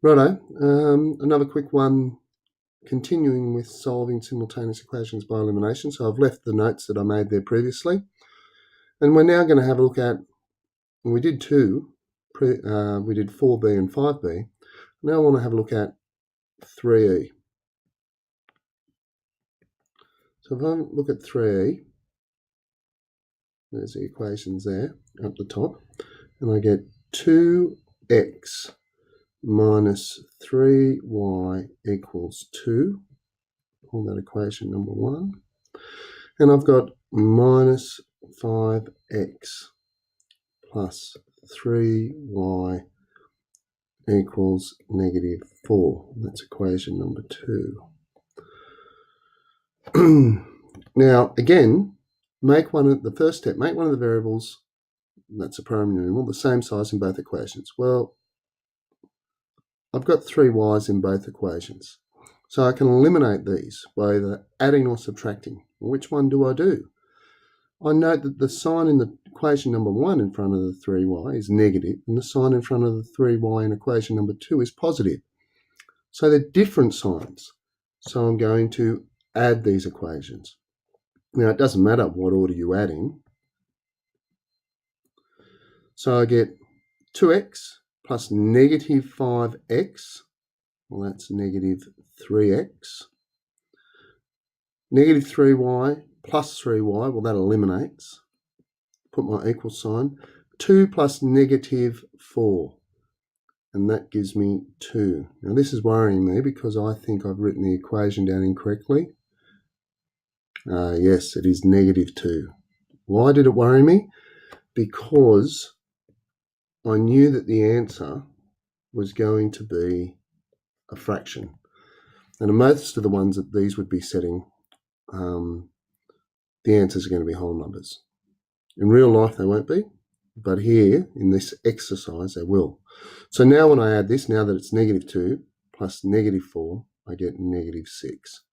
Righto, another quick one, continuing with solving simultaneous equations by elimination. So I've left the notes that I made there previously. And we're now going to have a look at, we did 4b and 5b. Now I want to have a look at 3e. So if I look at 3e, there's the equations there up the top, and I get 2x minus 3y equals 2. Call that equation number 1. And I've got minus 5x plus 3y equals negative 4. That's equation number 2. Now, again, the first step, make one of the variables, that's a primary numeral, the same size in both equations. Well, I've got 3y's in both equations. So I can eliminate these by either adding or subtracting. Well, which one do I do? I note that the sign in the equation number 1 in front of the 3y is negative, and the sign in front of the 3y in equation number 2 is positive. So they're different signs. So I'm going to add these equations. Now, it doesn't matter what order you add in. So I get 2x plus negative 5x. Well, that's negative 3x. Negative 3y plus 3y, well, that eliminates. Put my equal sign. 2 plus negative 4. And that gives me 2. Now, this is worrying me because I think I've written the equation down incorrectly. Yes, it is negative 2. Why did it worry me? Because I knew that the answer was going to be a fraction. And in most of the ones that these would be setting, the answers are going to be whole numbers. In real life, they won't be, but here in this exercise, they will. So now when I add this, now that it's negative 2 plus negative 4, I get negative 6.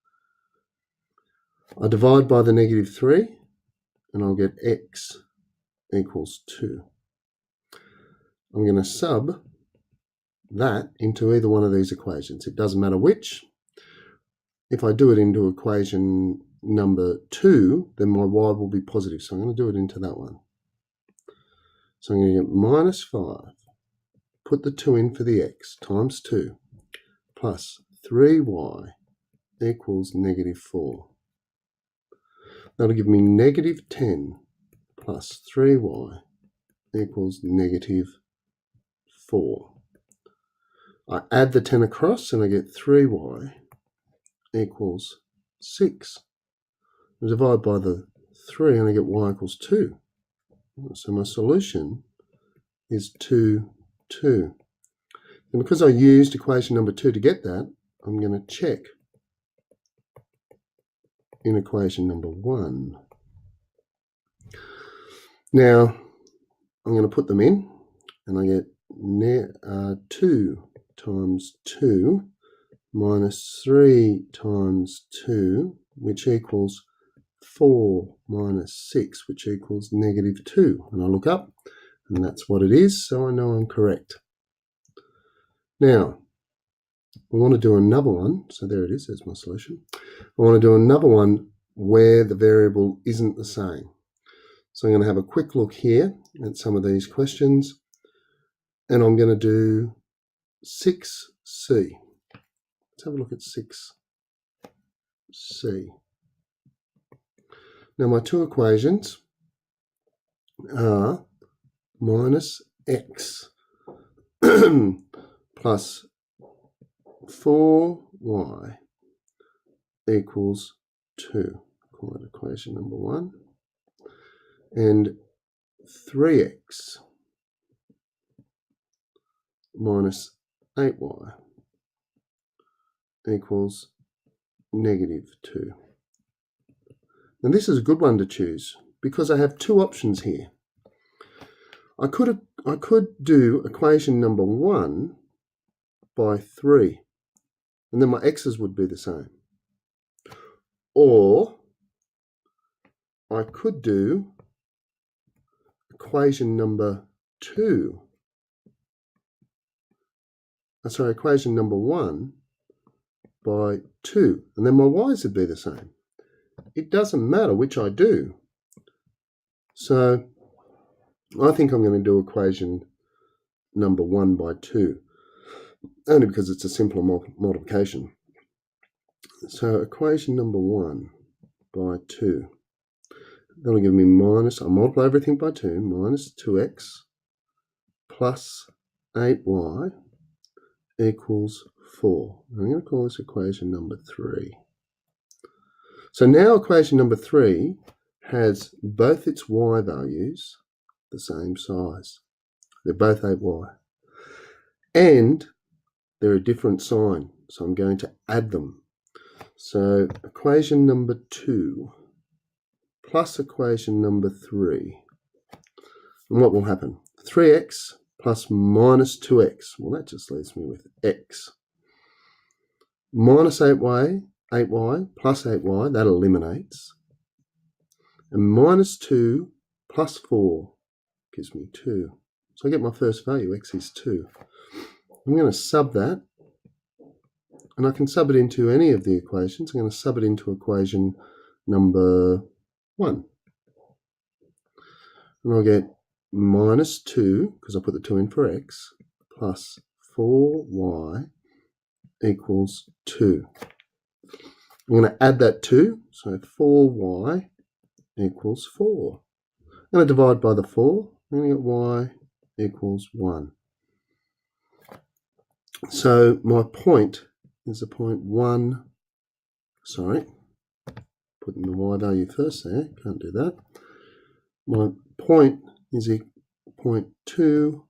I divide by the negative 3, and I'll get x equals 2. I'm going to sub that into either one of these equations. It doesn't matter which. If I do it into equation number 2, then my y will be positive. So I'm going to do it into that one. So I'm going to get minus 5, put the 2 in for the x, times 2, plus 3y equals negative 4. That'll give me negative 10 plus 3y equals negative 4. I add the 10 across and I get 3y equals 6. I divide by the 3 and I get y equals 2. So my solution is 2, 2. And because I used equation number 2 to get that, I'm going to check in equation number 1. Now, I'm going to put them in, and I get 2 times 2 minus 3 times 2, which equals 4 minus 6, which equals negative 2. And I look up, and that's what it is, so I know I'm correct. Now, I want to do another one. So there it is, there's my solution. I want to do another one where the variable isn't the same. So I'm going to have a quick look here at some of these questions, and I'm going to do 6c. Let's have a look at 6c. Now my two equations are minus x plus 4y equals 2. Call that equation number 1. And 3x minus 8y equals negative 2. Now this is a good one to choose because I have two options here. I could do equation number 1 by 3, and then my x's would be the same. Or I could do equation number 2 equation number 1 by 2, and then my y's would be the same. It doesn't matter which I do. So I think I'm going to do equation number 1 by 2, only because it's a simpler multiplication. So equation number 1 by 2, that'll give me minus, I'll multiply everything by 2, minus 2x plus 8y equals 4. I'm going to call this equation number 3. So now equation number 3 has both its y values the same size. They're both 8y. And they're a different sign, so I'm going to add them. So equation number 2 plus equation number 3. And what will happen? 3x plus minus 2x. Well, that just leaves me with x. Minus 8y plus 8y, that eliminates. And minus 2 plus 4 gives me 2. So I get my first value, x is 2. I'm going to sub that, and I can sub it into any of the equations. I'm going to sub it into equation number 1. And I'll get minus 2, because I put the 2 in for x, plus 4y equals 2. I'm going to add that 2, so 4y equals 4. I'm going to divide by the 4, I'm going to get y equals 1. So my point is the point 1, putting the y value first there, can't do that. My point is point 2,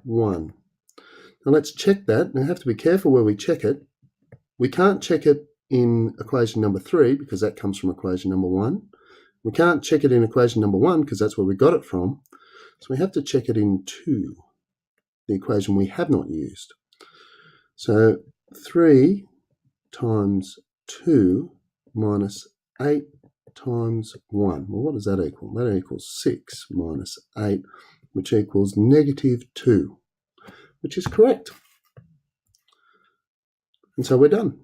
1. Now let's check that. Now we have to be careful where we check it. We can't check it in equation number 3 because that comes from equation number 1. We can't check it in equation number 1 because that's where we got it from. So we have to check it in 2, the equation we have not used. So 3 times 2 minus 8 times 1. Well, what does that equal? That equals 6 minus 8, which equals negative 2, which is correct. And so we're done.